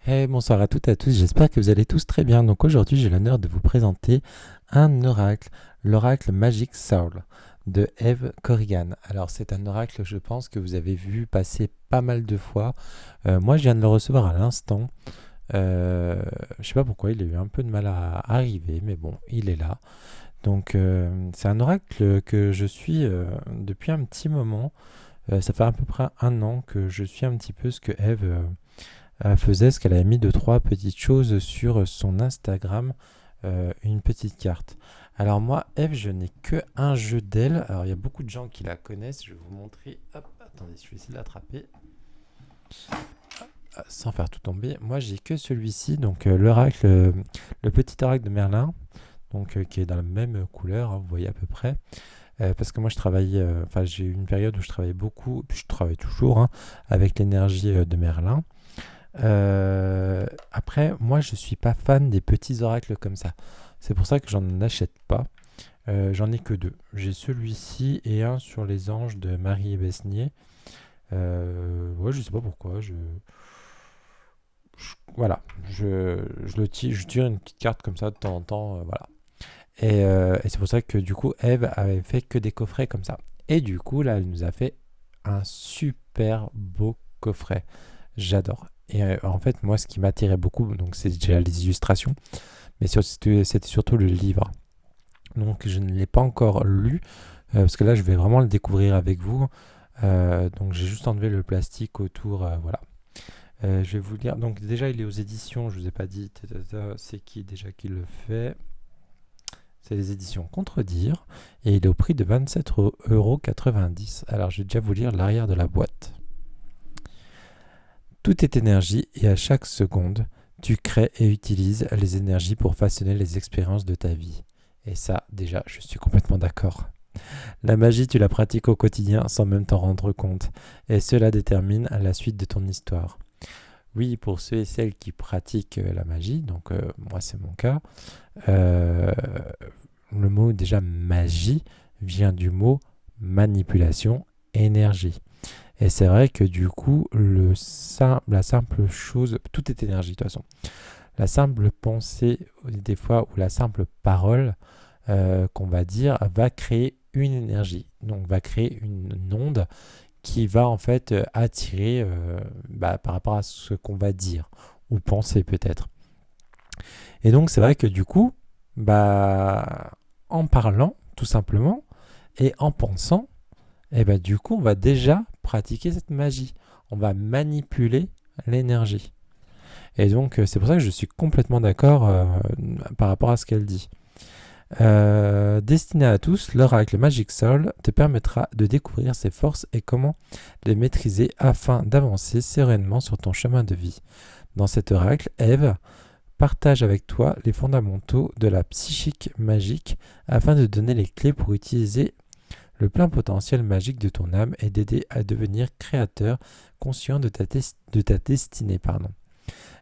Hey, bonsoir à toutes et à tous, j'espère que vous allez tous très bien. Donc aujourd'hui, j'ai l'honneur de vous présenter un oracle, l'oracle Magic Soul de Eve Corrigan. Alors c'est un oracle, je pense, que vous avez vu passer pas mal de fois. Moi, je viens de le recevoir à l'instant. Je sais pas pourquoi, il a eu un peu de mal à arriver, mais bon, il est là. Donc c'est un oracle que je suis depuis un petit moment. Ça fait à peu près un an que je suis un petit peu ce que Eve faisait, ce qu'elle avait mis deux, trois petites choses sur son Instagram, une petite carte. Alors moi, Eve, je n'ai que un jeu d'elle. Alors il y a beaucoup de gens qui la connaissent. Je vais vous montrer. Hop, attendez, je vais essayer de l'attraper sans faire tout tomber. Moi, j'ai que celui-ci, donc l'oracle, le petit oracle de Merlin, donc qui est dans la même couleur, hein, vous voyez à peu près. Parce que moi, je travaillais, enfin, j'ai eu une période où je travaillais beaucoup, puis je travaille toujours hein, avec l'énergie de Merlin. Après, moi, je suis pas fan des petits oracles comme ça. C'est pour ça que j'en achète pas. J'en ai que deux. J'ai celui-ci et un sur les anges de Marie Besnier. Ouais, je sais pas pourquoi. Voilà, je tire une petite carte comme ça de temps en temps. Voilà. Et c'est pour ça que du coup, Eve avait fait que des coffrets comme ça. Et du coup, là, elle nous a fait un super beau coffret. J'adore. Et en fait, moi, ce qui m'attirait beaucoup, donc c'est déjà les illustrations, mais c'était surtout le livre. Donc, je ne l'ai pas encore lu, parce que là, je vais vraiment le découvrir avec vous. Donc, j'ai juste enlevé le plastique autour, voilà. Je vais vous lire. Donc, déjà, il est aux éditions, je vous ai pas dit, c'est qui déjà qui le fait? C'est les éditions Contredire, et il est au prix de 27,90 €. Alors, je vais déjà vous lire l'arrière de la boîte. Tout est énergie et à chaque seconde, tu crées et utilises les énergies pour façonner les expériences de ta vie. Et ça, déjà, je suis complètement d'accord. La magie, tu la pratiques au quotidien sans même t'en rendre compte. Et cela détermine la suite de ton histoire. Oui, pour ceux et celles qui pratiquent la magie, donc moi c'est mon cas, euh, le mot déjà magie vient du mot manipulation, énergie. Et c'est vrai que du coup, la simple chose, tout est énergie de toute façon. La simple pensée, des fois, ou la simple parole qu'on va dire, va créer une énergie. Donc, va créer une onde qui va en fait attirer par rapport à ce qu'on va dire, ou penser peut-être. Et donc, c'est vrai que du coup, en parlant, tout simplement, et en pensant, et du coup, on va déjà pratiquer cette magie. On va manipuler l'énergie. Et donc, c'est pour ça que je suis complètement d'accord par rapport à ce qu'elle dit. Destiné à tous, l'oracle Magic Soul te permettra de découvrir ses forces et comment les maîtriser afin d'avancer sereinement sur ton chemin de vie. Dans cet oracle, Eve partage avec toi les fondamentaux de la psychique magique afin de donner les clés pour utiliser le plein potentiel magique de ton âme et d'aider à devenir créateur conscient de ta destinée.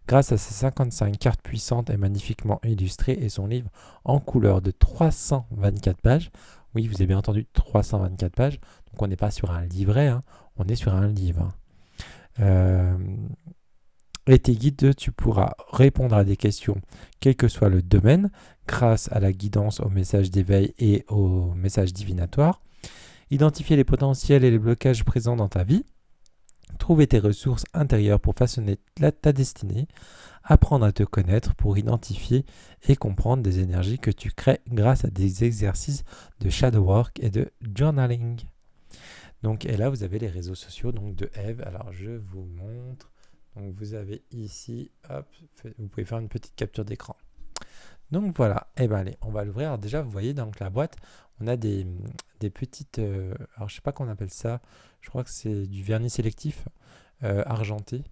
Grâce à ses 55 cartes puissantes et magnifiquement illustrées et son livre en couleur de 324 pages, oui, vous avez bien entendu, 324 pages, donc on n'est pas sur un livret, hein, on est sur un livre. Et tes guides, tu pourras répondre à des questions, quel que soit le domaine, grâce à la guidance aux messages d'éveil et aux messages divinatoires. Identifier les potentiels et les blocages présents dans ta vie. Trouver tes ressources intérieures pour façonner ta destinée. Apprendre à te connaître pour identifier et comprendre des énergies que tu crées grâce à des exercices de shadow work et de journaling. Donc, et là, vous avez les réseaux sociaux donc, de Eve. Alors, je vous montre. Donc, vous avez ici, hop, vous pouvez faire une petite capture d'écran. Donc voilà, et allez, on va l'ouvrir. Alors déjà, vous voyez dans la boîte, on a des petites, alors je sais pas qu'on appelle ça, je crois que c'est du vernis sélectif argenté.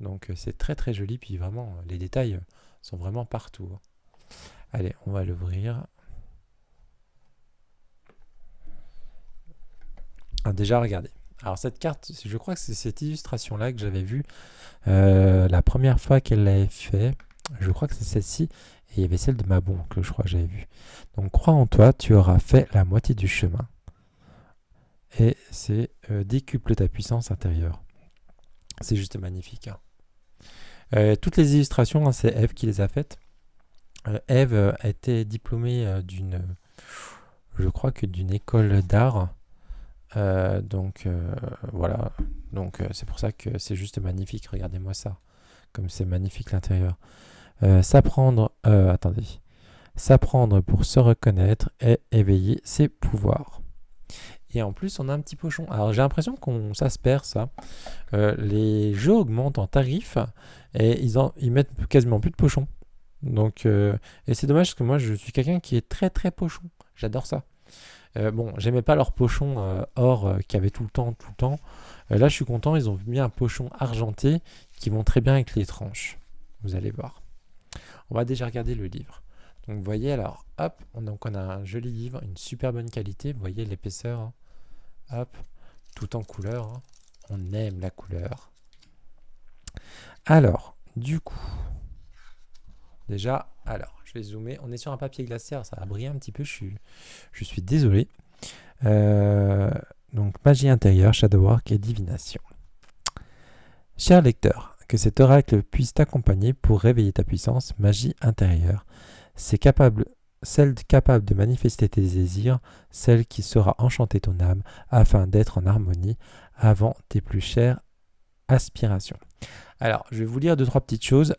Donc c'est très très joli, puis vraiment les détails sont vraiment partout. Allez, on va l'ouvrir. Alors déjà, regardez. Alors cette carte, je crois que c'est cette illustration-là que j'avais vue la première fois qu'elle l'avait fait. Je crois que c'est celle-ci. Et il y avait celle de Mabon que je crois que j'avais vue. Donc crois en toi, tu auras fait la moitié du chemin. Et c'est décuple ta puissance intérieure. C'est juste magnifique. Hein. Toutes les illustrations, hein, c'est Eve qui les a faites. Eve a été diplômée je crois que d'une école d'art. Voilà. Donc c'est pour ça que c'est juste magnifique. Regardez-moi ça. Comme c'est magnifique l'intérieur. Attendez. S'apprendre pour se reconnaître et éveiller ses pouvoirs. Et en plus, on a un petit pochon. Alors, j'ai l'impression ça se perd, ça. Les jeux augmentent en tarif et ils mettent quasiment plus de pochons. Donc, et c'est dommage parce que moi, je suis quelqu'un qui est très très pochon. J'adore ça. Bon, j'aimais pas leur pochon or qu'il y avait tout le temps. Là, je suis content. Ils ont mis un pochon argenté qui vont très bien avec les tranches. Vous allez voir. On va déjà regarder le livre. Donc vous voyez, alors hop, on a un joli livre, une super bonne qualité, vous voyez l'épaisseur, hein. Hop, tout en couleur, hein. On aime la couleur. Alors, du coup, déjà, je vais zoomer, on est sur un papier glacé, ça va briller un petit peu, je suis désolé. Donc, magie intérieure, shadow work et divination. Cher lecteur, que cet oracle puisse t'accompagner pour réveiller ta puissance, magie intérieure. Celle capable de manifester tes désirs, celle qui saura enchanter ton âme afin d'être en harmonie avant tes plus chères aspirations. Alors, je vais vous lire 2-3 petites choses.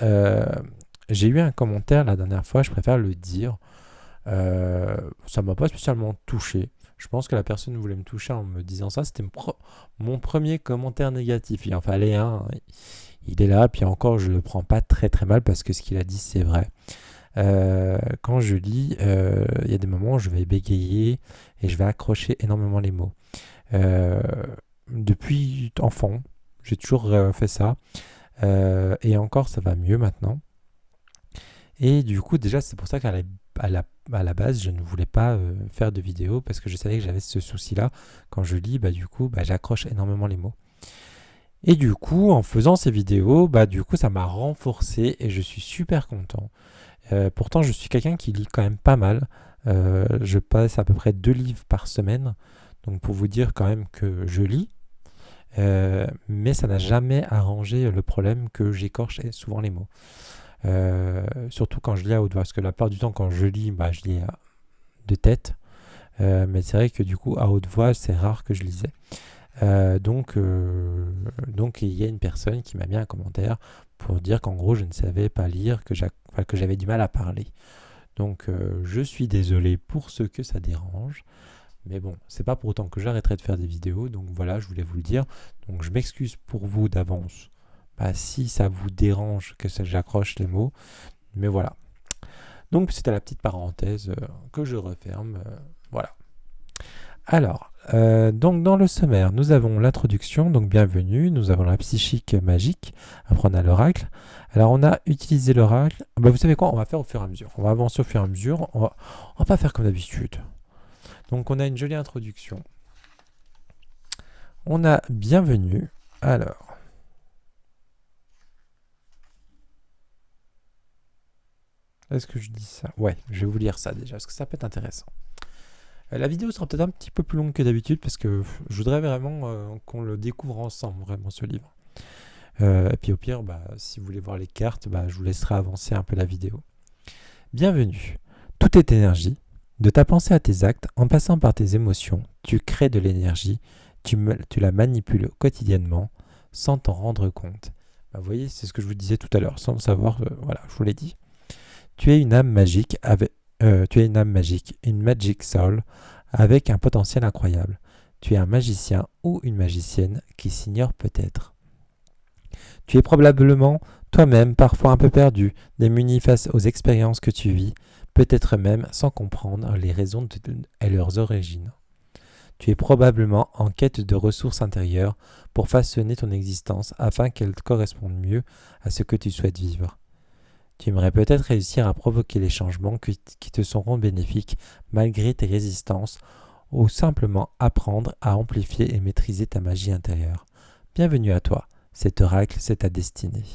J'ai eu un commentaire la dernière fois, je préfère le dire. Ça ne m'a pas spécialement touché. Je pense que la personne voulait me toucher en me disant ça. C'était mon premier commentaire négatif. Il en fallait un. Il est là, puis encore, je ne le prends pas très très mal parce que ce qu'il a dit, c'est vrai. Quand je lis, il y a des moments où je vais bégayer et je vais accrocher énormément les mots. Depuis enfant, j'ai toujours fait ça. Et encore, ça va mieux maintenant. Et du coup, déjà, c'est pour ça qu'à la base, je ne voulais pas faire de vidéo parce que je savais que j'avais ce souci-là. Quand je lis, j'accroche énormément les mots. Et du coup, en faisant ces vidéos, ça m'a renforcé et je suis super content. Pourtant, je suis quelqu'un qui lit quand même pas mal. Je passe à peu près 2 livres par semaine. Donc, pour vous dire quand même que je lis. Mais ça n'a jamais arrangé le problème que j'écorche souvent les mots. Surtout quand je lis à haute voix. Parce que la part du temps, quand je lis de tête. Mais c'est vrai que du coup, à haute voix, c'est rare que je lisais. Donc, il y a une personne qui m'a mis un commentaire pour dire qu'en gros, je ne savais pas lire, que j'avais du mal à parler. Donc, je suis désolé pour ceux que ça dérange. Mais bon, c'est pas pour autant que j'arrêterai de faire des vidéos. Donc voilà, je voulais vous le dire. Donc, je m'excuse pour vous d'avance. Si ça vous dérange que j'accroche les mots. Mais voilà. Donc, c'était la petite parenthèse que je referme. Voilà. Alors, donc dans le sommaire, nous avons l'introduction, donc bienvenue, nous avons la psychique magique, apprendre à l'oracle. Alors on a utilisé l'oracle, vous savez quoi, on va faire au fur et à mesure, on va avancer au fur et à mesure, on va pas faire comme d'habitude. Donc on a une jolie introduction. On a bienvenue, alors. Est-ce que je dis ça? Ouais, je vais vous lire ça déjà, parce que ça peut être intéressant. La vidéo sera peut-être un petit peu plus longue que d'habitude parce que je voudrais vraiment qu'on le découvre ensemble, vraiment, ce livre. Et puis au pire, si vous voulez voir les cartes, je vous laisserai avancer un peu la vidéo. Bienvenue. Tout est énergie. De ta pensée à tes actes, en passant par tes émotions, tu crées de l'énergie, tu la manipules quotidiennement sans t'en rendre compte. Vous voyez, c'est ce que je vous disais tout à l'heure, sans le savoir, voilà, je vous l'ai dit. Tu es une âme magique une magic soul avec un potentiel incroyable. Tu es un magicien ou une magicienne qui s'ignore peut-être. Tu es probablement toi-même parfois un peu perdu, démuni face aux expériences que tu vis, peut-être même sans comprendre les raisons et leurs origines. Tu es probablement en quête de ressources intérieures pour façonner ton existence afin qu'elle corresponde mieux à ce que tu souhaites vivre. Tu aimerais peut-être réussir à provoquer les changements qui te seront bénéfiques malgré tes résistances ou simplement apprendre à amplifier et maîtriser ta magie intérieure. Bienvenue à toi, cet oracle, c'est ta destinée.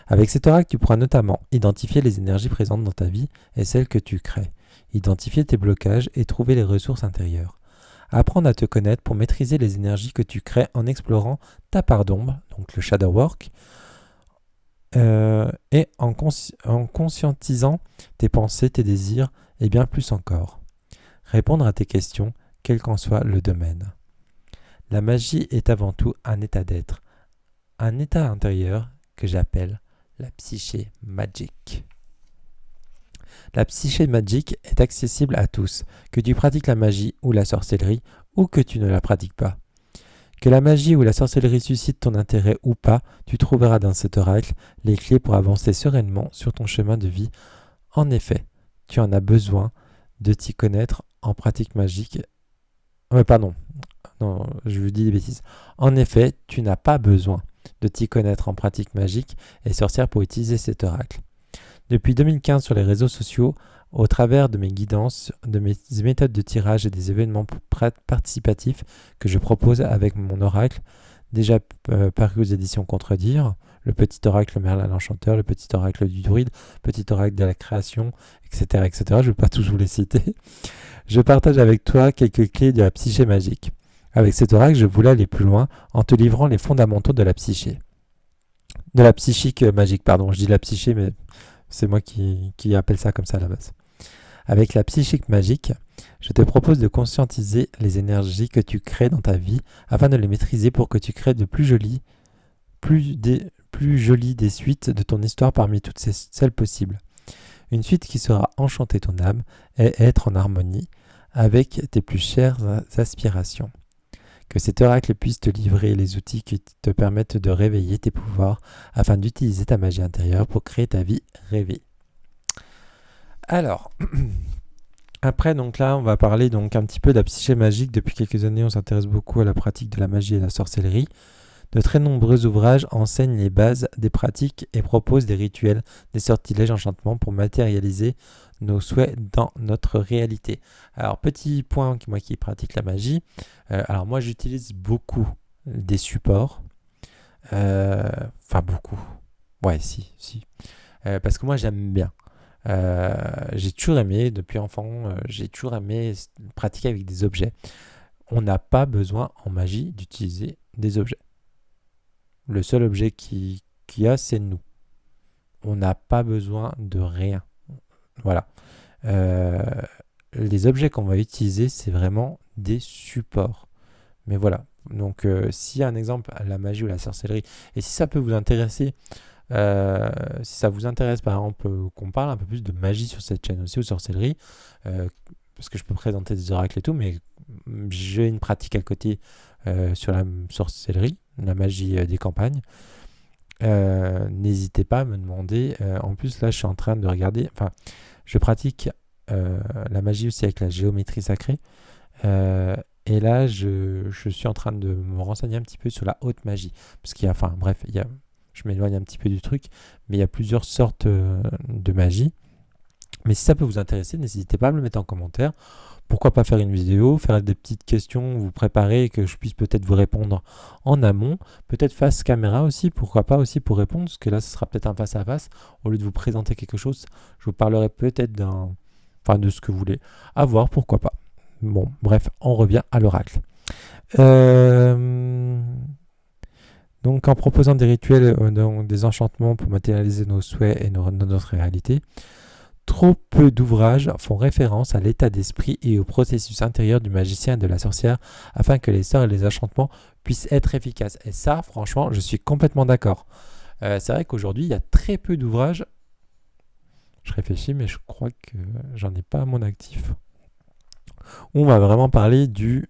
Avec cet oracle, tu pourras notamment identifier les énergies présentes dans ta vie et celles que tu crées, identifier tes blocages et trouver les ressources intérieures. Apprendre à te connaître pour maîtriser les énergies que tu crées en explorant ta part d'ombre, donc le shadow work, et en conscientisant tes pensées, tes désirs et bien plus encore. Répondre à tes questions, quel qu'en soit le domaine. La magie est avant tout un état d'être, un état intérieur que j'appelle la psyché magique. La psyché magique est accessible à tous, que tu pratiques la magie ou la sorcellerie ou que tu ne la pratiques pas. Que la magie ou la sorcellerie suscite ton intérêt ou pas, tu trouveras dans cet oracle les clés pour avancer sereinement sur ton chemin de vie. En effet, tu en as besoin de t'y connaître en pratique magique. Non, je vous dis des bêtises. En effet, tu n'as pas besoin de t'y connaître en pratique magique et sorcière pour utiliser cet oracle. Depuis 2015 sur les réseaux sociaux, au travers de mes guidances, de mes méthodes de tirage et des événements participatifs que je propose avec mon oracle, déjà paru aux éditions Contredire, le petit oracle Merlin l'Enchanteur, le petit oracle du druide, petit oracle de la création, etc. etc. Je ne vais pas tous vous les citer. Je partage avec toi quelques clés de la psyché magique. Avec cet oracle, je voulais aller plus loin en te livrant les fondamentaux de la psyché. De la psychique magique, pardon. Je dis la psyché, mais c'est moi qui appelle ça comme ça à la base. Avec la psychique magique, je te propose de conscientiser les énergies que tu crées dans ta vie afin de les maîtriser pour que tu crées de plus jolies des suites de ton histoire parmi toutes celles possibles. Une suite qui saura enchanter ton âme et être en harmonie avec tes plus chères aspirations. Que cet oracle puisse te livrer les outils qui te permettent de réveiller tes pouvoirs afin d'utiliser ta magie intérieure pour créer ta vie rêvée. Alors, après, donc là, on va parler donc un petit peu de la psyché magique. Depuis quelques années, on s'intéresse beaucoup à la pratique de la magie et de la sorcellerie. De très nombreux ouvrages enseignent les bases des pratiques et proposent des rituels, des sortilèges, enchantements pour matérialiser nos souhaits dans notre réalité. Alors, petit point, moi qui pratique la magie, alors moi j'utilise beaucoup des supports, enfin beaucoup, ouais si, parce que moi j'aime bien. J'ai toujours aimé, depuis enfant, j'ai toujours aimé pratiquer avec des objets. On n'a pas besoin en magie d'utiliser des objets. Le seul objet qu'il y a, c'est nous. On n'a pas besoin de rien. Voilà. Les objets qu'on va utiliser, c'est vraiment des supports. Mais voilà. Donc, s'il y a un exemple, la magie ou la sorcellerie, et si ça peut vous intéresser, si ça vous intéresse, par exemple, qu'on parle un peu plus de magie sur cette chaîne aussi, ou sorcellerie, parce que je peux présenter des oracles et tout, mais j'ai une pratique à côté sur la sorcellerie, la magie des campagnes. N'hésitez pas à me demander. En plus, là, je suis en train de regarder. Enfin, je pratique la magie aussi avec la géométrie sacrée. Et là, je suis en train de me renseigner un petit peu sur la haute magie. Parce qu'il y a, enfin, bref, je m'éloigne un petit peu du truc, mais il y a plusieurs sortes de magie. Mais si ça peut vous intéresser, n'hésitez pas à me le mettre en commentaire. Pourquoi pas faire une vidéo, faire des petites questions, vous préparer et que je puisse peut-être vous répondre en amont. Peut-être face caméra aussi, pourquoi pas aussi pour répondre, parce que là, ce sera peut-être un face-à-face. Au lieu de vous présenter quelque chose, je vous parlerai peut-être de ce que vous voulez. À voir, pourquoi pas. Bon, bref, on revient à l'oracle. Donc, en proposant des rituels, des enchantements pour matérialiser nos souhaits et notre réalité, trop peu d'ouvrages font référence à l'état d'esprit et au processus intérieur du magicien et de la sorcière afin que les sorts et les enchantements puissent être efficaces. Et ça, franchement, je suis complètement d'accord. C'est vrai qu'aujourd'hui, il y a très peu d'ouvrages. Je réfléchis, mais je crois que j'en ai pas à mon actif. On va vraiment parler du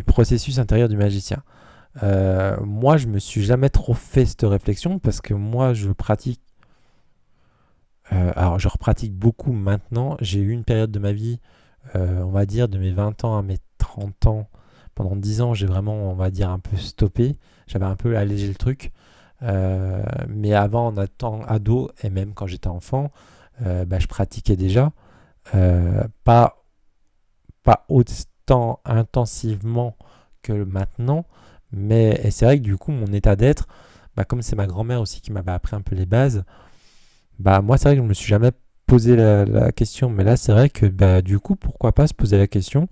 processus intérieur du magicien. Moi, je me suis jamais trop fait cette réflexion parce que moi, je pratique. Alors, je repratique beaucoup maintenant. J'ai eu une période de ma vie, on va dire, de mes 20 ans à mes 30 ans. Pendant 10 ans, j'ai vraiment, on va dire, un peu stoppé. J'avais un peu allégé le truc. Mais avant, en étant ado, et même quand j'étais enfant, je pratiquais déjà. Pas autant intensivement que maintenant. Mais et c'est vrai que du coup, mon état d'être, comme c'est ma grand-mère aussi qui m'avait appris un peu les bases, moi, c'est vrai que je ne me suis jamais posé la question, mais là, c'est vrai que du coup, pourquoi pas se poser la question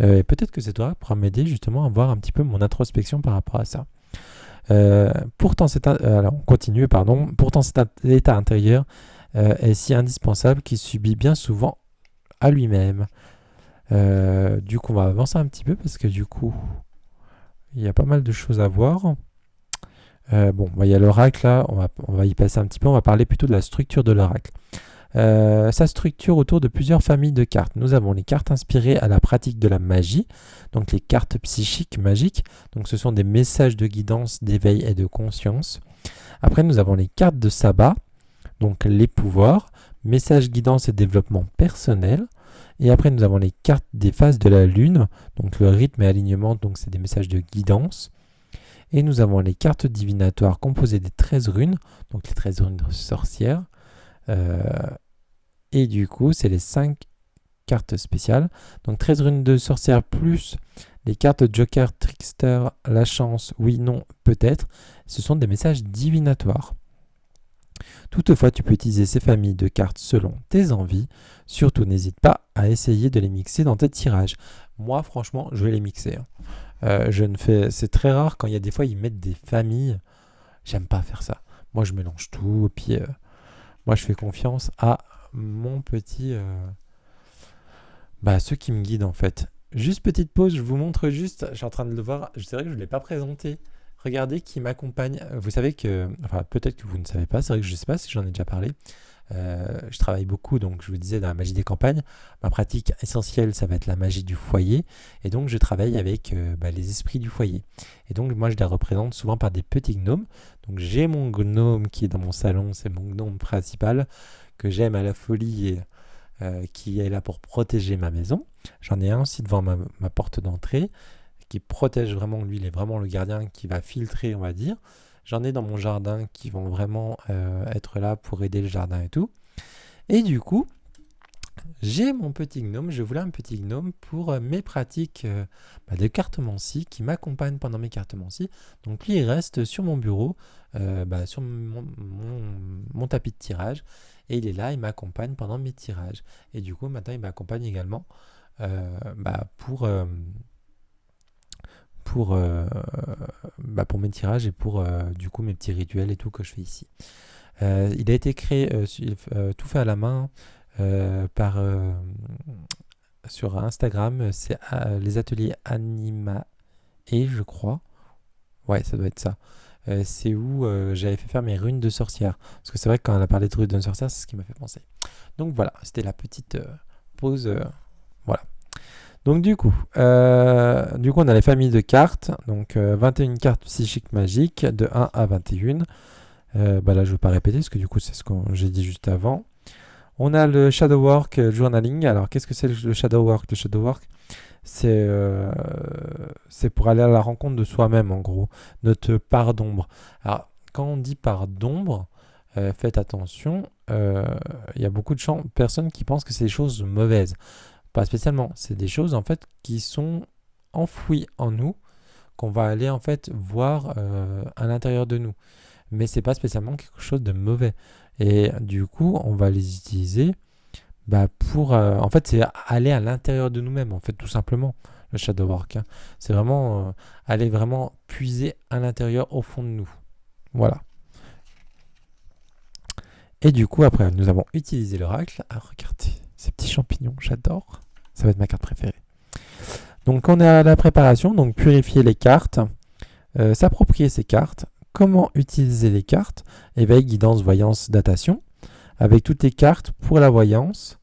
et peut-être que cet oracle pourra m'aider justement à voir un petit peu mon introspection par rapport à ça. Alors, on continue, pardon. Pourtant, cet état intérieur est si indispensable qu'il subit bien souvent à lui-même. Du coup, on va avancer un petit peu parce que du coup, il y a pas mal de choses à voir. Bon, il y a l'oracle là, on va y passer un petit peu. On va parler plutôt de la structure de l'oracle. Sa structure autour de plusieurs familles de cartes. Nous avons les cartes inspirées à la pratique de la magie, donc les cartes psychiques magiques. Donc ce sont des messages de guidance, d'éveil et de conscience. Après, nous avons les cartes de sabbat, donc les pouvoirs, messages, guidance et développement personnel. Et après, nous avons les cartes des phases de la lune, donc le rythme et alignement, donc c'est des messages de guidance. Et nous avons les cartes divinatoires composées des 13 runes, donc les 13 runes sorcières. Et du coup, c'est les 5 cartes spéciales. Donc 13 runes de sorcière plus les cartes Joker, Trickster, la chance, oui, non, peut-être. Ce sont des messages divinatoires. Toutefois, tu peux utiliser ces familles de cartes selon tes envies. Surtout, n'hésite pas à essayer de les mixer dans tes tirages. Moi, franchement, je vais les mixer. C'est très rare quand il y a des fois, ils mettent des familles. J'aime pas faire ça. Moi, je mélange tout. Et puis, moi, je fais confiance à mon petit... ceux qui me guident, en fait. Juste petite pause, je vous montre juste. Je suis en train de le voir. C'est vrai que je ne l'ai pas présenté. Regardez qui m'accompagne. Vous savez que... Enfin, peut-être que vous ne savez pas. C'est vrai que je ne sais pas si j'en ai déjà parlé. Je travaille beaucoup, donc je vous disais, dans la magie des campagnes. Ma pratique essentielle, ça va être la magie du foyer. Et donc, je travaille avec les esprits du foyer. Et donc, moi, je les représente souvent par des petits gnomes. Donc, j'ai mon gnome qui est dans mon salon. C'est mon gnome principal que j'aime à la folie et qui est là pour protéger ma maison. J'en ai un aussi devant ma porte d'entrée qui protège vraiment, lui, il est vraiment le gardien qui va filtrer, on va dire. J'en ai dans mon jardin qui vont vraiment être là pour aider le jardin et tout. Et du coup, j'ai mon petit gnome. Je voulais un petit gnome pour mes pratiques de cartomancie qui m'accompagne pendant mes cartomancies. Donc lui, il reste sur mon bureau, sur mon tapis de tirage. Et il est là, il m'accompagne pendant mes tirages. Et du coup, maintenant, il m'accompagne également pour mes tirages et pour du coup mes petits rituels et tout que je fais ici. Il a été créé tout fait à la main sur Instagram. C'est les ateliers Anima et je crois. Ouais, ça doit être ça. C'est où j'avais fait faire mes runes de sorcière. Parce que c'est vrai que quand elle a parlé de runes de sorcière, c'est ce qui m'a fait penser. Donc voilà, c'était la petite pause. Voilà. Donc du coup, on a les familles de cartes. Donc 21 cartes psychiques magiques de 1 à 21. Là, je ne vais pas répéter parce que du coup, c'est ce que j'ai dit juste avant. On a le Shadow Work Journaling. Alors, qu'est-ce que c'est le Shadow Work? Le Shadow Work, c'est pour aller à la rencontre de soi-même, en gros. Notre part d'ombre. Alors, quand on dit part d'ombre, faites attention. Il y a beaucoup de personnes qui pensent que c'est des choses mauvaises. Pas spécialement. C'est des choses, en fait, qui sont enfouies en nous, qu'on va aller, en fait, voir à l'intérieur de nous. Mais c'est pas spécialement quelque chose de mauvais. Et du coup, on va les utiliser pour... en fait, c'est aller à l'intérieur de nous-mêmes, en fait, tout simplement, le shadow work. C'est vraiment aller vraiment puiser à l'intérieur, au fond de nous. Voilà. Et du coup, après, nous avons utilisé l'oracle. Ah, regardez, ces petits champignons, j'adore. Ça va être ma carte préférée. Donc, on est à la préparation. Donc, purifier les cartes, s'approprier ces cartes, comment utiliser les cartes, éveil, guidance, voyance, datation, avec toutes les cartes pour la voyance.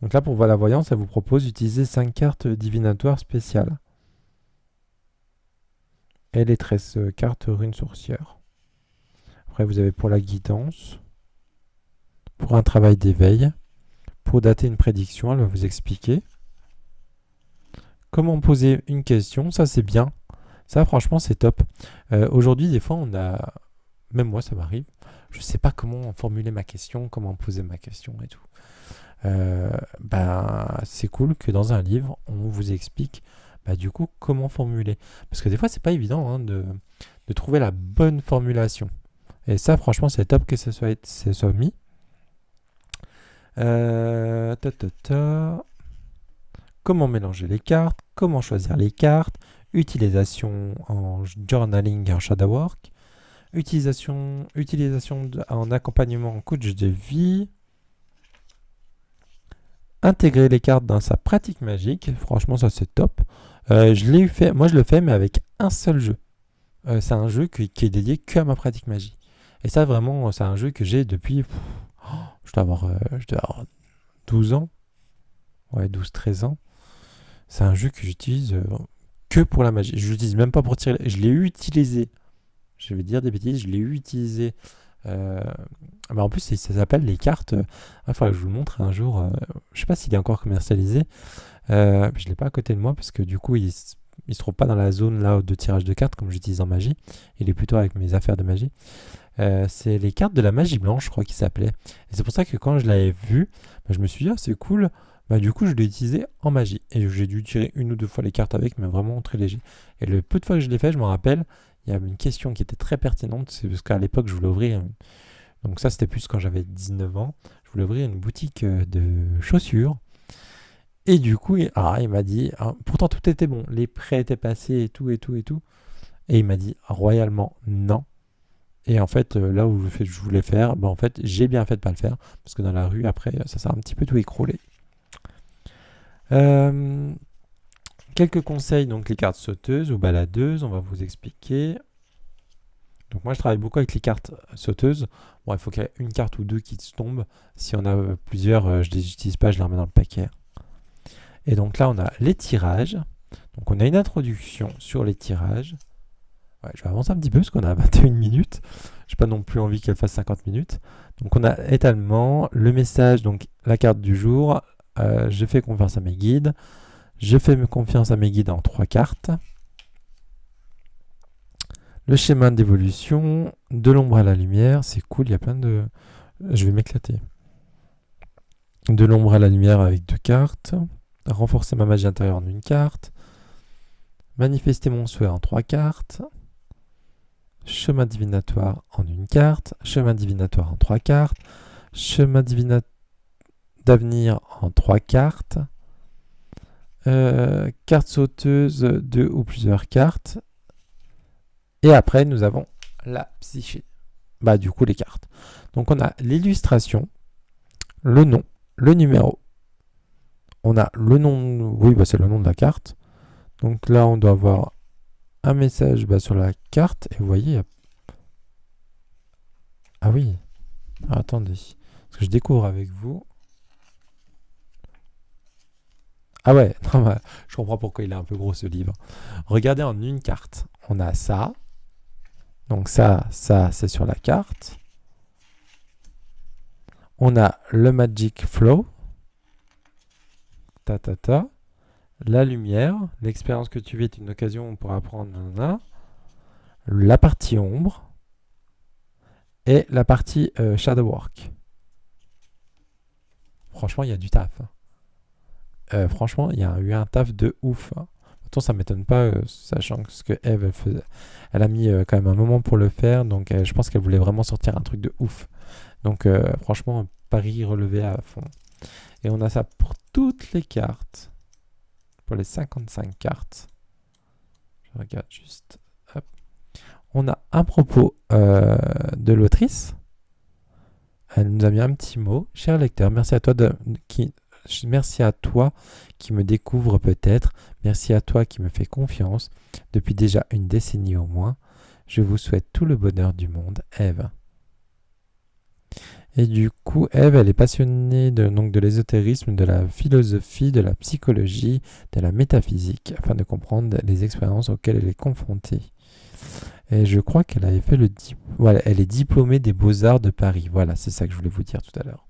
Donc là, pour voir la voyance, elle vous propose d'utiliser 5 cartes divinatoires spéciales. Et les 13 cartes runes sorcières. Après, vous avez pour la guidance, pour un travail d'éveil, pour dater une prédiction, elle va vous expliquer. Comment poser une question, ça c'est bien. Ça, franchement, c'est top. Aujourd'hui, des fois, même moi, ça m'arrive. Je ne sais pas comment formuler ma question, comment poser ma question et tout. C'est cool que dans un livre, on vous explique du coup comment formuler. Parce que des fois, c'est pas évident de trouver la bonne formulation. Et ça, franchement, c'est top que ça soit mis. Comment mélanger les cartes, comment choisir les cartes, utilisation en journaling et en shadow work, Utilisation en accompagnement en coach de vie. Intégrer les cartes dans sa pratique magique. Franchement, ça c'est top. Je l'ai fait, moi je le fais, mais avec un seul jeu. C'est un jeu qui est dédié que à ma pratique magie. Et ça, vraiment, c'est un jeu que j'ai depuis. Je dois avoir 12 ans. Ouais, 12-13 ans. C'est un jeu que j'utilise que pour la magie. Je l'utilise même pas pour tirer. Je l'ai utilisé. Je vais dire des bêtises. Je l'ai utilisé. En plus, ça s'appelle les cartes. Il faudra que je vous le montre un jour. Je sais pas s'il est encore commercialisé. Je ne l'ai pas à côté de moi parce que du coup, il se trouve pas dans la zone là de tirage de cartes comme j'utilise en magie. Il est plutôt avec mes affaires de magie. C'est les cartes de la magie blanche, je crois qu'il s'appelait. Et c'est pour ça que quand je l'avais vu, je me suis dit, ah, c'est cool. Du coup, je l'ai utilisé en magie. Et j'ai dû tirer une ou deux fois les cartes avec, mais vraiment très léger. Et le peu de fois que je l'ai fait, je me rappelle, il y avait une question qui était très pertinente. C'est parce qu'à l'époque, je voulais ouvrir. Donc, ça, c'était plus quand j'avais 19 ans. Je voulais ouvrir une boutique de chaussures. Et du coup, il m'a dit, pourtant tout était bon. Les prêts étaient passés et tout, et tout, et tout. Et il m'a dit royalement non. Et en fait, là où je voulais faire, en fait, j'ai bien fait de ne pas le faire. Parce que dans la rue, après, ça s'est un petit peu tout écroulé. Quelques conseils, donc les cartes sauteuses ou baladeuses, on va vous expliquer. Donc moi, je travaille beaucoup avec les cartes sauteuses. Bon, il faut qu'il y ait une carte ou deux qui tombent. Si on a plusieurs, je ne les utilise pas, je les remets dans le paquet. Et donc là, on a les tirages. Donc on a une introduction sur les tirages. Ouais, je vais avancer un petit peu parce qu'on a 21 minutes. Je n'ai pas non plus envie qu'elle fasse 50 minutes. Donc on a étalement le message, donc la carte du jour. Je fais confiance à mes guides. Je fais confiance à mes guides en 3 cartes. Le schéma d'évolution, de l'ombre à la lumière. C'est cool, il y a plein de... Je vais m'éclater. De l'ombre à la lumière avec 2 cartes. Renforcer ma magie intérieure en 1 carte. Manifester mon souhait en 3 cartes. Chemin divinatoire en 1 carte. Chemin divinatoire en 3 cartes. Chemin d'avenir en 3 cartes. Carte sauteuse, 2 ou plusieurs cartes. Et après, nous avons la psyché. Du coup, les cartes. Donc, on a l'illustration, le nom, le numéro. On a le nom, oui, c'est le nom de la carte. Donc là, on doit avoir un message sur la carte. Et vous voyez, ah oui, attendez, parce que je découvre avec vous. Ah ouais, non, je comprends pourquoi il est un peu gros ce livre. Regardez en 1 carte. On a ça. Donc ça c'est sur la carte. On a le Magic Flow. La lumière. L'expérience que tu vis est une occasion pour apprendre. La partie ombre. Et la partie Shadow Work. Franchement, il y a du taf. Franchement, il y a eu un taf de ouf. Pourtant, ça ne m'étonne pas, sachant que ce que Eve faisait. Elle a mis quand même un moment pour le faire, donc je pense qu'elle voulait vraiment sortir un truc de ouf. Donc franchement, pari relevé à fond. Et on a ça pour toutes les cartes. Pour les 55 cartes. Je regarde juste. Hop. On a un propos de l'autrice. Elle nous a mis un petit mot. Cher lecteur, merci à toi merci à toi qui me découvre peut-être. Merci à toi qui me fait confiance depuis déjà une décennie au moins. Je vous souhaite tout le bonheur du monde, Eve. Et du coup, Eve, elle est passionnée de l'ésotérisme, de la philosophie, de la psychologie, de la métaphysique, afin de comprendre les expériences auxquelles elle est confrontée. Et je crois qu'elle avait fait voilà, elle est diplômée des Beaux-Arts de Paris. Voilà, c'est ça que je voulais vous dire tout à l'heure.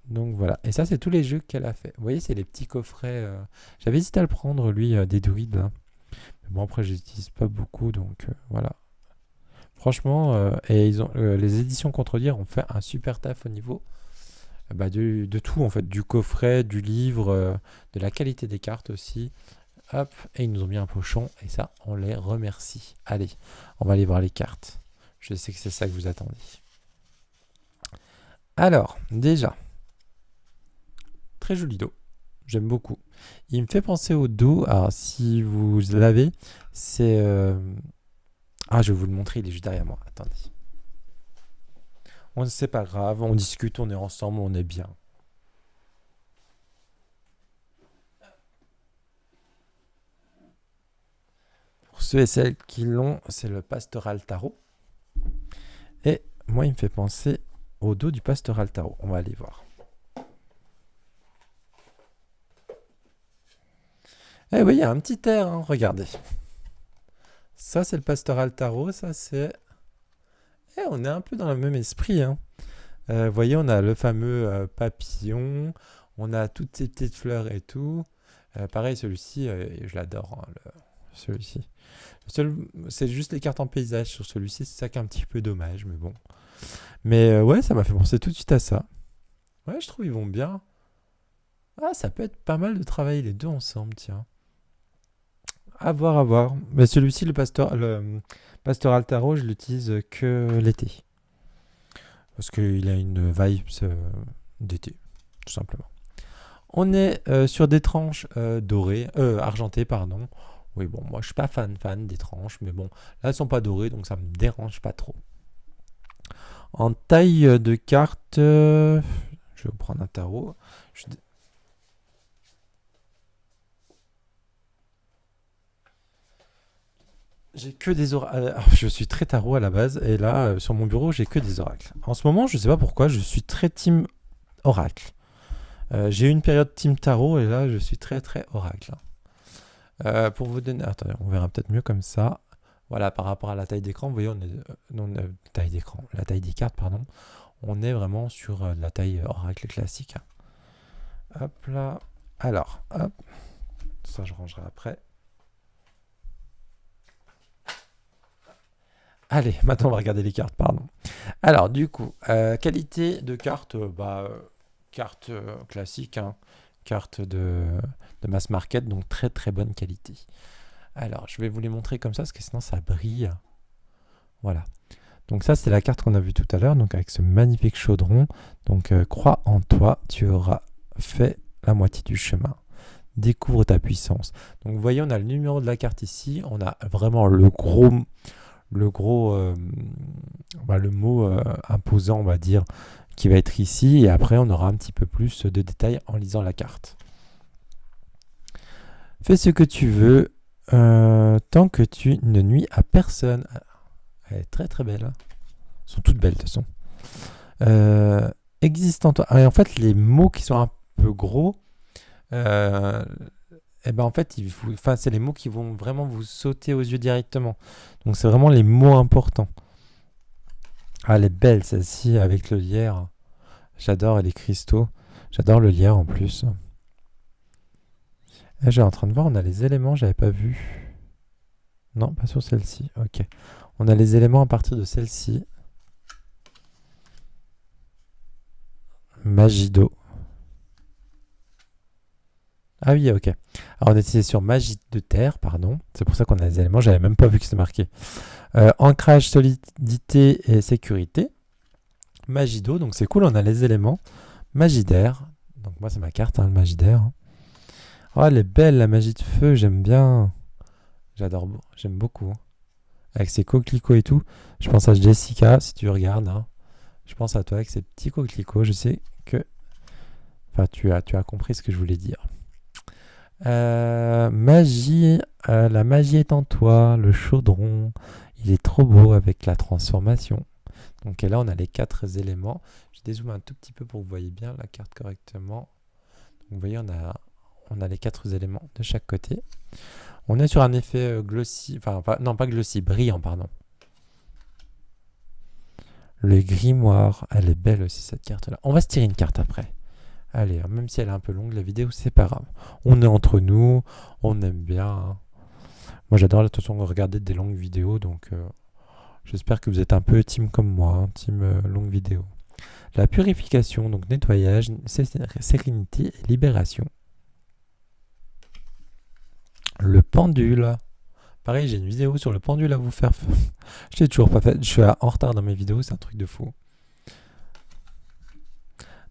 Donc voilà, et ça c'est tous les jeux qu'elle a fait. Vous voyez, c'est les petits coffrets. J'avais hésité à le prendre, lui, des druides. Là. Mais bon, après, je n'utilise pas beaucoup, donc voilà. Franchement, et les éditions Contredire ont fait un super taf au niveau de tout, en fait. Du coffret, du livre, de la qualité des cartes aussi. Hop, et ils nous ont mis un pochon, et ça, on les remercie. Allez, on va aller voir les cartes. Je sais que c'est ça que vous attendez. Alors, déjà... Très joli dos, j'aime beaucoup. Il me fait penser au dos, alors si vous l'avez, c'est Ah, je vais vous le montrer, il est juste derrière moi. Attendez. C'est pas grave, on discute, on est ensemble, on est bien. Pour ceux et celles qui l'ont, c'est le Pastoral Tarot. Et moi, il me fait penser au dos du Pastoral Tarot. On va aller voir. Eh oui, il y a un petit air, hein, regardez. Ça, c'est le Pastoral Tarot, ça, c'est... Eh, on est un peu dans le même esprit, hein. Vous voyez, on a le fameux papillon, on a toutes ces petites fleurs et tout. Pareil, celui-ci, je l'adore, hein, celui-ci. C'est juste les cartes en paysage sur celui-ci, c'est ça qui est un petit peu dommage, mais bon. Mais ouais, ça m'a fait penser tout de suite à ça. Ouais, je trouve ils vont bien. Ah, ça peut être pas mal de travailler les deux ensemble, tiens. À voir, à voir. Mais celui-ci, le Pastoral Tarot, je l'utilise que l'été. Parce qu'il a une vibe d'été, tout simplement. On est sur des tranches dorées, argentées, pardon. Oui, bon, moi je suis pas fan des tranches, mais bon, là elles sont pas dorées, donc ça me dérange pas trop. En taille de carte, je vais vous prendre un tarot. J'ai que des oracles. Je suis très tarot à la base, et là, sur mon bureau, j'ai que des oracles. En ce moment, je sais pas pourquoi, je suis très team oracle. J'ai eu une période team tarot, et là, je suis très oracle. Pour vous donner... Attendez, on verra peut-être mieux comme ça. Voilà, par rapport à la taille d'écran, vous voyez, on est... taille d'écran, la taille des cartes, pardon. On est vraiment sur la taille oracle classique. Hop là. Alors, hop. Ça, je rangerai après. Allez, maintenant, on va regarder les cartes, pardon. Alors, du coup, qualité de carte, carte classique, hein, carte de mass market, donc très bonne qualité. Alors, je vais vous les montrer comme ça, parce que sinon ça brille. Voilà. Donc ça, c'est la carte qu'on a vue tout à l'heure, donc avec ce magnifique chaudron. Donc, crois en toi, tu auras fait la moitié du chemin. Découvre ta puissance. Donc, vous voyez, on a le numéro de la carte ici. On a vraiment le mot imposant, on va dire, qui va être ici. Et après, on aura un petit peu plus de détails en lisant la carte. Fais ce que tu veux tant que tu ne nuis à personne. Elle est très belle. Hein. Elles sont toutes belles de toute façon. Existe en toi. Et en fait, les mots qui sont un peu gros, en fait, c'est les mots qui vont vraiment vous sauter aux yeux directement. Donc, c'est vraiment les mots importants. Ah, elle est belle celle-ci avec le lierre. J'adore, et les cristaux. J'adore le lierre en plus. Et j'ai en train de voir, on a les éléments, j'avais pas vu. Non, pas sur celle-ci. Ok. On a les éléments à partir de celle-ci. Magie d'eau. Ah oui, ok. Alors on était sur magie de terre, pardon. C'est pour ça qu'on a les éléments. J'avais même pas vu que c'était marqué. Ancrage, solidité et sécurité. Magie d'eau, donc c'est cool, on a les éléments. Magie d'air. Donc moi c'est ma carte, hein, le magie d'air. Oh, elle est belle, la magie de feu, j'aime bien. J'adore, j'aime beaucoup. Avec ses coquelicots et tout. Je pense à Jessica, si tu regardes. Hein. Je pense à toi avec ces petits coquelicots. Je sais que... Enfin, tu as compris ce que je voulais dire. Magie, la magie est en toi, le chaudron, il est trop beau avec la transformation. Donc là, on a les 4 éléments. Je dézoome un tout petit peu pour que vous voyez bien la carte correctement. Donc, vous voyez, on a les 4 éléments de chaque côté. On est sur un effet glossy, enfin, pas glossy, brillant, pardon. Le grimoire, elle est belle aussi cette carte-là. On va se tirer une carte après. Allez, même si elle est un peu longue, la vidéo, c'est pas grave. On est entre nous, on aime bien. Moi, j'adore de toute façon regarder des longues vidéos, donc j'espère que vous êtes un peu team comme moi, hein, team longue vidéo. La purification, donc nettoyage, sérénité et libération. Le pendule. Pareil, j'ai une vidéo sur le pendule à vous faire. Je l'ai toujours pas fait. Je suis en retard dans mes vidéos, c'est un truc de fou.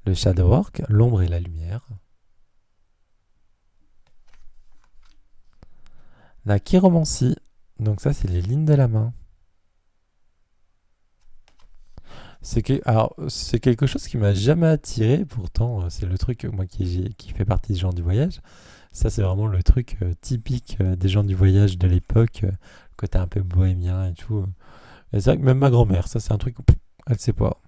Le shadow work, l'ombre et la lumière. La chiromancie, donc ça c'est les lignes de la main. Alors, c'est quelque chose qui m'a jamais attiré, pourtant c'est le truc, moi qui fait partie des gens du voyage, ça c'est vraiment le truc typique des gens du voyage de l'époque, côté un peu bohémien et tout. Et c'est vrai que même ma grand-mère, ça c'est un truc, elle sait pas.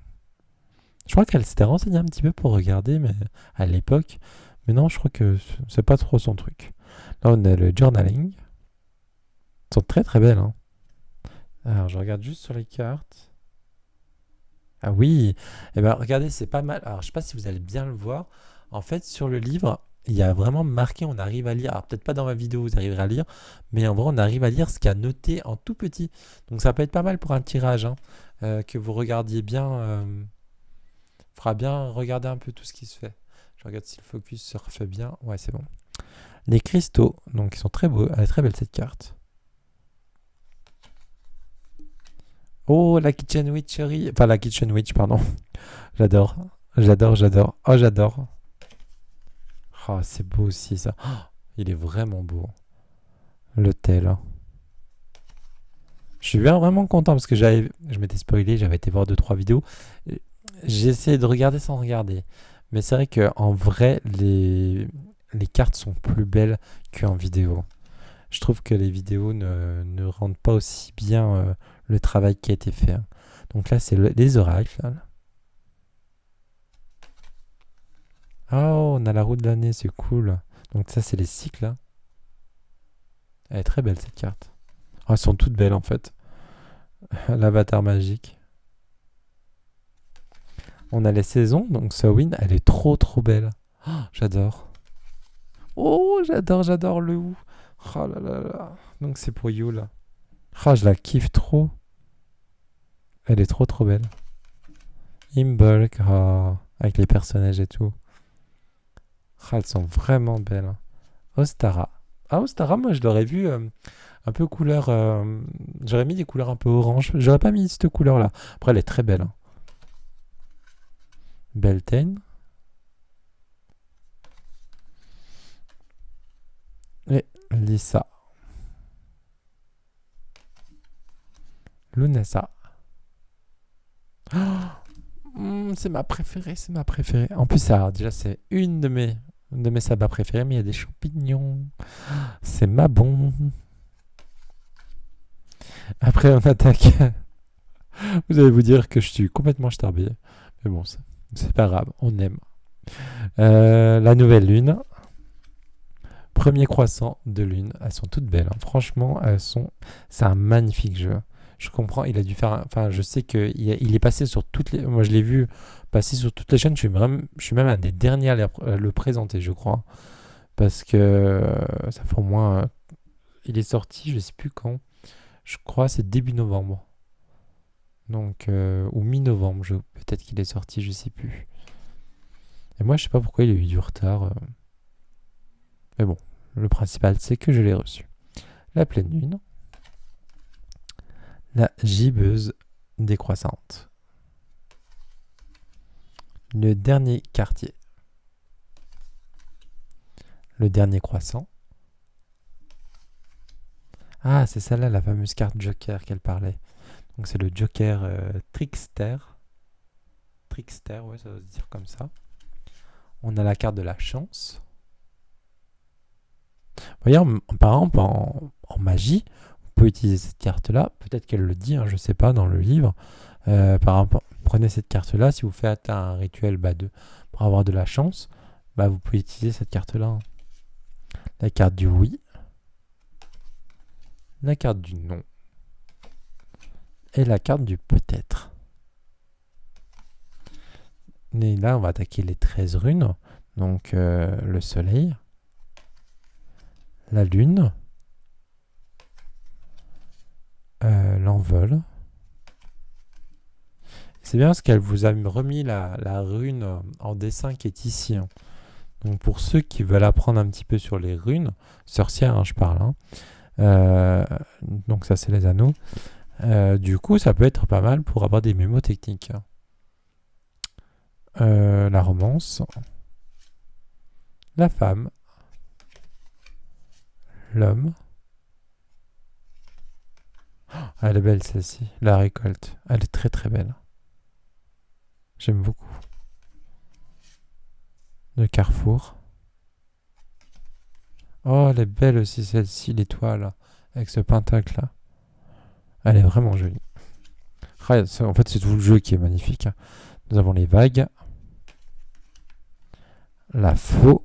Je crois qu'elle s'était renseignée un petit peu pour regarder, mais à l'époque, mais non, je crois que c'est pas trop son truc. Là on a le journaling, elles sont très très belles, hein. Alors je regarde juste sur les cartes. Ah oui, eh ben, regardez, c'est pas mal. Alors, je sais pas si vous allez bien le voir. En fait, sur le livre, il y a vraiment marqué, on arrive à lire. Alors, peut-être pas dans ma vidéo, vous arriverez à lire, mais en vrai, on arrive à lire ce qu'il y a noté en tout petit. Donc, ça peut être pas mal pour un tirage, hein, que vous regardiez bien. Fera bien regarder un peu tout ce qui se fait. Je regarde si le focus se refait bien. Ouais, c'est bon. Les cristaux, donc, ils sont très beaux. Elle est très belle cette carte. Oh, la Kitchen Witchery. Enfin, la Kitchen Witch, pardon. J'adore. J'adore, j'adore. Oh, j'adore. Oh, c'est beau aussi ça. Oh, il est vraiment beau. L'hôtel. Je suis bien vraiment content parce que je m'étais spoilé, j'avais été voir 2 3 vidéos. J'ai essayé de regarder sans regarder. Mais c'est vrai qu'en vrai, les cartes sont plus belles qu'en vidéo. Je trouve que les vidéos ne rendent pas aussi bien le travail qui a été fait, hein. Donc là, c'est les oracles, là. Oh, on a la roue de l'année, c'est cool. Donc ça, c'est les cycles, là. Elle est très belle cette carte. Oh, elles sont toutes belles en fait. L'avatar magique. On a les saisons, donc Sawin, elle est trop trop belle. Oh, j'adore. Oh, j'adore le ou. Oh là là là. Donc c'est pour Yule. Oh, je la kiffe trop. Elle est trop trop belle. Imbolc, oh, avec les personnages et tout. Oh, elles sont vraiment belles. Ostara. Ah, Ostara, moi je l'aurais vu un peu couleur. J'aurais mis des couleurs un peu orange. J'aurais pas mis cette couleur là. Après, elle est très belle, hein. Beltane. Et Lisa. Lunessa. C'est ma préférée, c'est ma préférée. En plus, ça, déjà, c'est une de mes sabats préférées, mais il y a des champignons. C'est ma bombe. Après, on attaque. Vous allez vous dire que je suis complètement starbé. Mais bon, c'est pas grave, on aime. La nouvelle lune. Premier croissant de lune. Elles sont toutes belles, hein. Franchement, c'est un magnifique jeu. Je comprends, il a dû faire. Enfin, je sais qu'il est passé sur toutes les. Moi, je l'ai vu passer sur toutes les chaînes. Je suis même un des derniers à le présenter, je crois. Parce que ça fait au moins. Il est sorti, je sais plus quand. Je crois que c'est début novembre. Donc, ou mi-novembre. Peut-être qu'il est sorti, je sais plus. Et moi, je sais pas pourquoi il a eu du retard. Mais bon, le principal, c'est que je l'ai reçu. La pleine lune. La gibbeuse décroissante. Le dernier quartier. Le dernier croissant. Ah, c'est celle-là, la fameuse carte Joker qu'elle parlait. Donc c'est le Joker Trickster. Trickster, ouais, ça doit se dire comme ça. On a la carte de la chance. Vous voyez, par exemple, en magie, vous pouvez utiliser cette carte-là. Peut-être qu'elle le dit, hein, je ne sais pas, dans le livre. Par exemple, prenez cette carte-là. Si vous faites un rituel pour avoir de la chance, vous pouvez utiliser cette carte-là, hein. La carte du oui. La carte du non. Et la carte du peut-être. Et là, on va attaquer les 13 runes. Donc, le soleil. La lune. L'envol. C'est bien parce qu'elle vous a remis la rune en dessin qui est ici, hein. Donc pour ceux qui veulent apprendre un petit peu sur les runes, sorcières, hein, je parle, hein. Donc ça c'est les anneaux. Du coup ça peut être pas mal pour avoir des mémos techniques. La romance. La femme. L'homme. Oh, elle est belle celle-ci. La récolte. Elle est très très belle. J'aime beaucoup. De Carrefour. Oh, elle est belle aussi celle-ci, l'étoile, avec ce pentacle là. Elle est vraiment jolie. Ah, en fait, c'est tout le jeu qui est magnifique. Nous avons les vagues. La faux.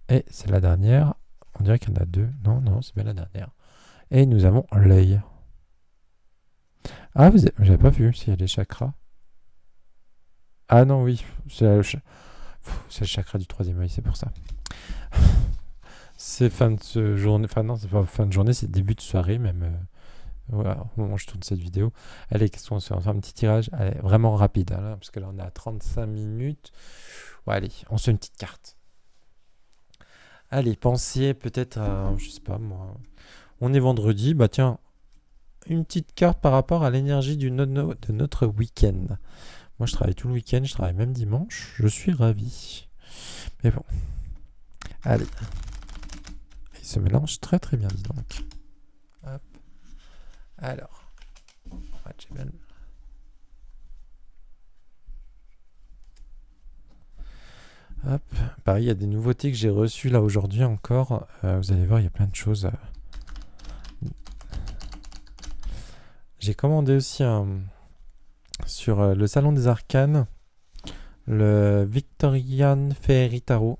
Et c'est la dernière. On dirait qu'il y en a deux. Non, non, c'est bien la dernière. Et nous avons l'œil. Ah, j'avais pas vu s'il y a des chakras. Ah non, oui. C'est le chakra du troisième œil, c'est pour ça. C'est fin de journée. Enfin, non, c'est pas fin de journée, c'est début de soirée, même. Voilà, au moment où je tourne cette vidéo. Allez, question sur un petit tirage. Elle est vraiment rapide, hein, parce que là, on est à 35 minutes. Ouais, allez, on se fait une petite carte. Allez, pensez peut-être à, je sais pas moi, on est vendredi, bah tiens, une petite carte par rapport à l'énergie de notre week-end. Moi, je travaille tout le week-end, je travaille même dimanche, je suis ravi. Mais bon, allez. Il se mélange très très bien, dis donc. Hop. Alors, hop. Pareil, il y a des nouveautés que j'ai reçues là aujourd'hui encore. Vous allez voir, il y a plein de choses. J'ai commandé aussi sur le Salon des Arcanes le Victorian Fairy Tarot.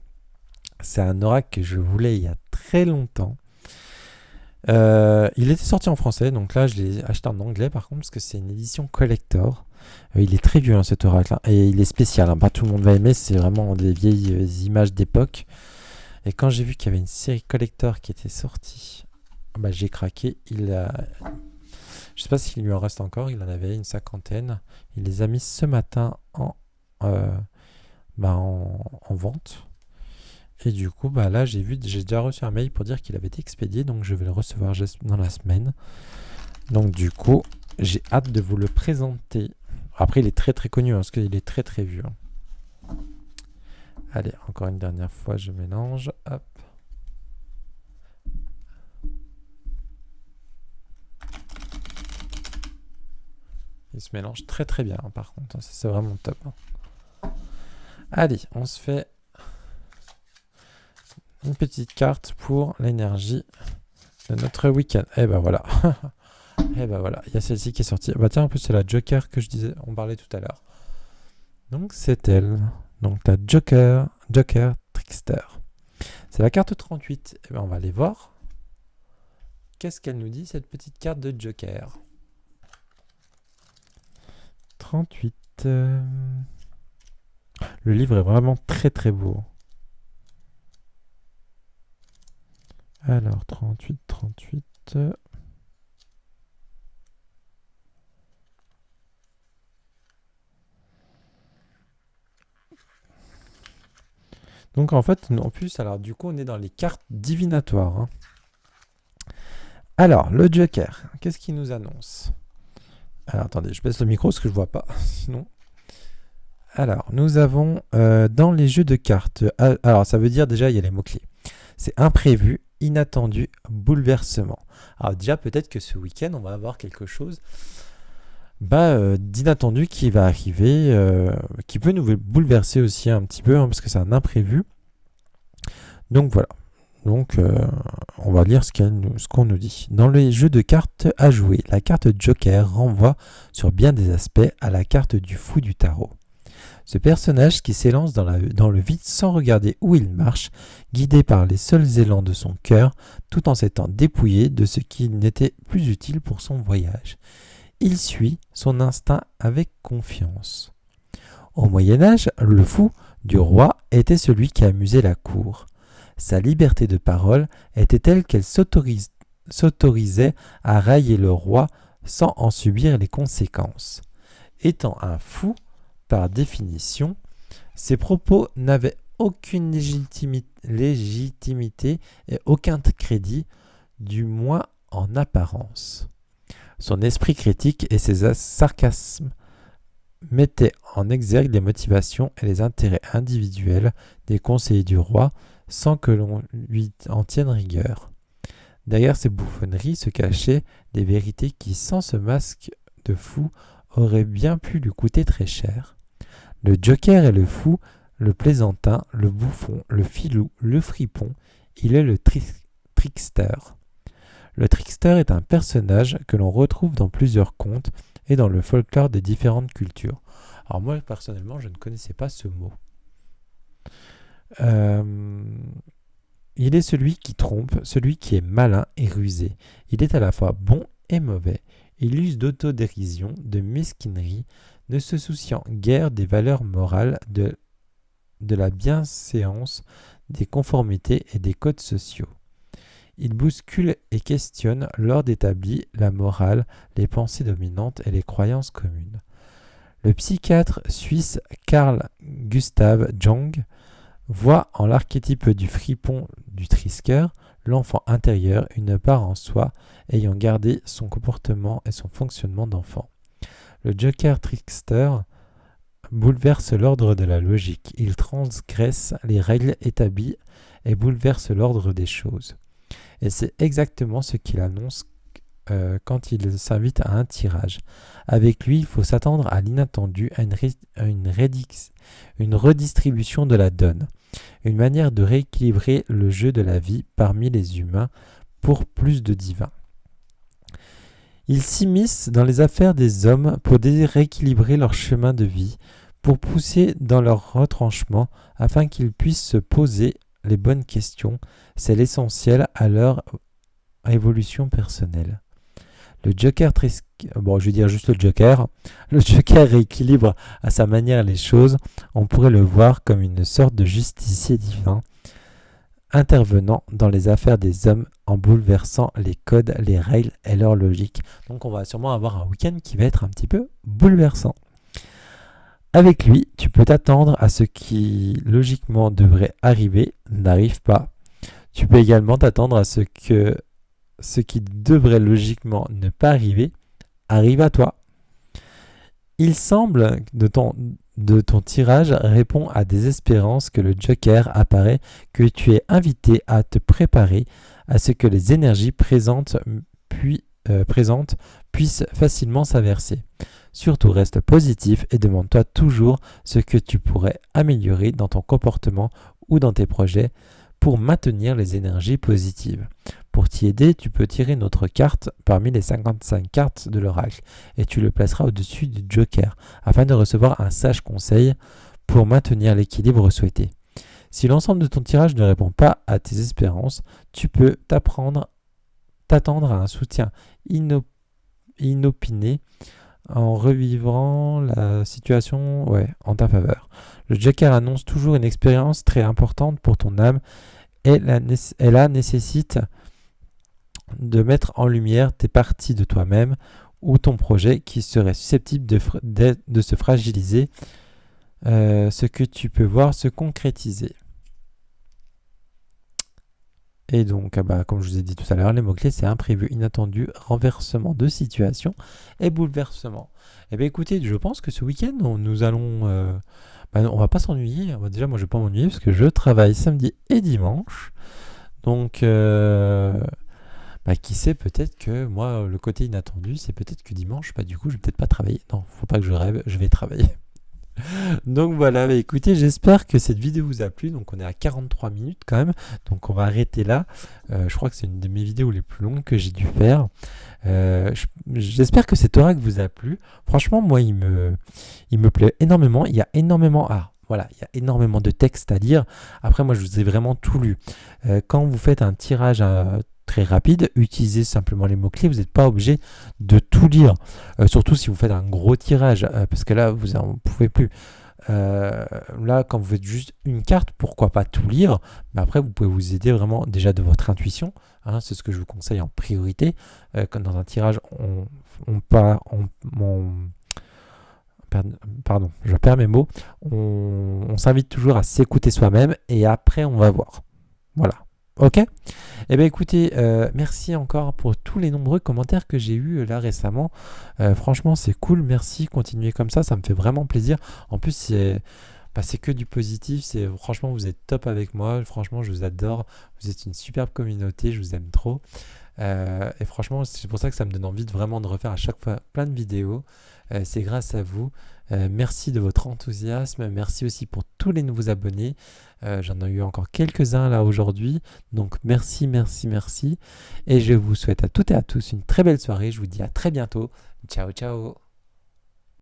C'est un oracle que je voulais il y a très longtemps. Il était sorti en français, donc là je l'ai acheté en anglais par contre, parce que c'est une édition collector. Il est très vieux hein, cet oracle, hein, et il est spécial, hein, pas tout le monde va aimer, c'est vraiment des vieilles images d'époque. Et quand j'ai vu qu'il y avait une série collector qui était sortie, bah, j'ai craqué. Je sais pas s'il lui en reste encore, il en avait une cinquantaine. Il les a mis ce matin en vente. Et du coup, bah là, j'ai déjà reçu un mail pour dire qu'il avait été expédié, donc je vais le recevoir dans la semaine. Donc du coup, j'ai hâte de vous le présenter. Après, il est très très connu, hein, parce qu'il est très très vieux. Hein. Allez, encore une dernière fois, je mélange. Hop. Il se mélange très très bien, hein, par contre. Ça, c'est vraiment top. Hein. Allez, on se fait une petite carte pour l'énergie de notre week-end. Et ben voilà. Et ben voilà, il y a celle-ci qui est sortie. Bah tiens, en plus c'est la Joker que je disais, on parlait tout à l'heure. Donc c'est elle. Donc la Joker Trickster. C'est la carte 38. Et ben on va aller voir. Qu'est-ce qu'elle nous dit cette petite carte de Joker? 38. Le livre est vraiment très très beau. Alors 38. Donc en fait, en plus, alors du coup, on est dans les cartes divinatoires. Hein. Alors, le Joker, qu'est-ce qu'il nous annonce? Alors attendez, je baisse le micro parce que je ne vois pas, sinon... Alors, nous avons dans les jeux de cartes... alors, ça veut dire déjà, il y a les mots-clés. C'est imprévu, inattendu, bouleversement. Alors déjà, peut-être que ce week-end, on va avoir quelque chose d'inattendu qui va arriver, qui peut nous bouleverser aussi un petit peu, hein, parce que c'est un imprévu. Donc voilà. Donc, on va lire ce qu'on nous dit. Dans les jeux de cartes à jouer, la carte Joker renvoie sur bien des aspects à la carte du fou du tarot. Ce personnage qui s'élance dans le vide sans regarder où il marche, guidé par les seuls élans de son cœur, tout en s'étant dépouillé de ce qui n'était plus utile pour son voyage. Il suit son instinct avec confiance. Au Moyen-Âge, le fou du roi était celui qui amusait la cour. Sa liberté de parole était telle qu'elle s'autorisait à railler le roi sans en subir les conséquences. Étant un fou, par définition, ses propos n'avaient aucune légitimité et aucun crédit, du moins en apparence. Son esprit critique et ses sarcasmes mettaient en exergue les motivations et les intérêts individuels des conseillers du roi sans que l'on lui en tienne rigueur. Derrière ces bouffonneries se cachaient des vérités qui, sans ce masque de fou, auraient bien pu lui coûter très cher. Le joker est le fou, le plaisantin, le bouffon, le filou, le fripon. Il est le trickster. Le trickster est un personnage que l'on retrouve dans plusieurs contes et dans le folklore des différentes cultures. Alors moi, personnellement, je ne connaissais pas ce mot. Il est celui qui trompe, celui qui est malin et rusé. Il est à la fois bon et mauvais. Il use d'autodérision, de mesquinerie, ne se souciant guère des valeurs morales, de la bienséance, des conformités et des codes sociaux. Il bouscule et questionne l'ordre établi, la morale, les pensées dominantes et les croyances communes. Le psychiatre suisse Carl Gustav Jung voit en l'archétype du fripon du trickster l'enfant intérieur, une part en soi ayant gardé son comportement et son fonctionnement d'enfant. Le joker trickster bouleverse l'ordre de la logique. Il transgresse les règles établies et bouleverse l'ordre des choses. Et c'est exactement ce qu'il annonce quand il s'invite à un tirage. Avec lui, il faut s'attendre à l'inattendu, à une redistribution de la donne, une manière de rééquilibrer le jeu de la vie parmi les humains pour plus de divin. Il s'immisce dans les affaires des hommes pour rééquilibrer leur chemin de vie, pour pousser dans leur retranchement afin qu'ils puissent se poser les bonnes questions. C'est l'essentiel à leur évolution personnelle. Le joker, je vais dire juste le joker rééquilibre à sa manière les choses. On pourrait le voir comme une sorte de justicier divin, intervenant dans les affaires des hommes en bouleversant les codes, les règles et leur logique. Donc on va sûrement avoir un week-end qui va être un petit peu bouleversant. Avec lui, tu peux t'attendre à ce qui logiquement devrait arriver n'arrive pas. Tu peux également t'attendre à ce qui devrait logiquement ne pas arriver arrive à toi. Il semble de ton tirage répond à des espérances que le joker apparaît, que tu es invité à te préparer à ce que les énergies présentes puissent facilement s'inverser. Surtout reste positif et demande-toi toujours ce que tu pourrais améliorer dans ton comportement ou dans tes projets pour maintenir les énergies positives. Pour t'y aider, tu peux tirer une autre carte parmi les 55 cartes de l'oracle et tu le placeras au-dessus du joker afin de recevoir un sage conseil pour maintenir l'équilibre souhaité. Si l'ensemble de ton tirage ne répond pas à tes espérances, tu peux t'attendre à un soutien inopiné en revivant la situation en ta faveur. Le joker annonce toujours une expérience très importante pour ton âme et la nécessite de mettre en lumière tes parties de toi-même ou ton projet qui serait susceptible de se fragiliser, ce que tu peux voir se concrétiser. Et donc, comme je vous ai dit tout à l'heure, les mots-clés, c'est imprévu, inattendu, renversement de situation et bouleversement. Eh bien, écoutez, je pense que ce week-end, nous allons... on va pas s'ennuyer. Déjà, moi, je vais pas m'ennuyer parce que je travaille samedi et dimanche. Donc, qui sait, peut-être que moi, le côté inattendu, c'est peut-être que dimanche, du coup, je vais peut-être pas travailler. Non, faut pas que je rêve, je vais travailler. Donc voilà, écoutez, j'espère que cette vidéo vous a plu. Donc on est à 43 minutes quand même, donc on va arrêter là. Je crois que c'est une de mes vidéos les plus longues que j'ai dû faire. J'espère que cet oracle vous a plu. Franchement, moi, il me plaît énormément. Il y a énormément il y a énormément de texte à lire. Après, moi, je vous ai vraiment tout lu. Quand vous faites un tirage très rapide, utilisez simplement les mots-clés. Vous n'êtes pas obligé de tout lire. Surtout si vous faites un gros tirage, parce que là, vous n'en pouvez plus. Là, quand vous faites juste une carte, pourquoi pas tout lire? Mais après, vous pouvez vous aider vraiment déjà de votre intuition. C'est ce que je vous conseille en priorité. Quand dans un tirage, pardon, je perds mes mots. On s'invite toujours à s'écouter soi-même et après, on va voir. Voilà. Ok. Eh bien écoutez, merci encore pour tous les nombreux commentaires que j'ai eus là récemment. Franchement, c'est cool. Merci. Continuez comme ça me fait vraiment plaisir. En plus, c'est que du positif. Franchement, vous êtes top avec moi. Franchement, je vous adore. Vous êtes une superbe communauté. Je vous aime trop. Et franchement, c'est pour ça que ça me donne envie vraiment de refaire à chaque fois plein de vidéos. C'est grâce à vous. Merci de votre enthousiasme. Merci aussi pour tous les nouveaux abonnés. J'en ai eu encore quelques-uns là aujourd'hui. Donc merci, merci, merci. Et je vous souhaite à toutes et à tous une très belle soirée. Je vous dis à très bientôt. Ciao, ciao.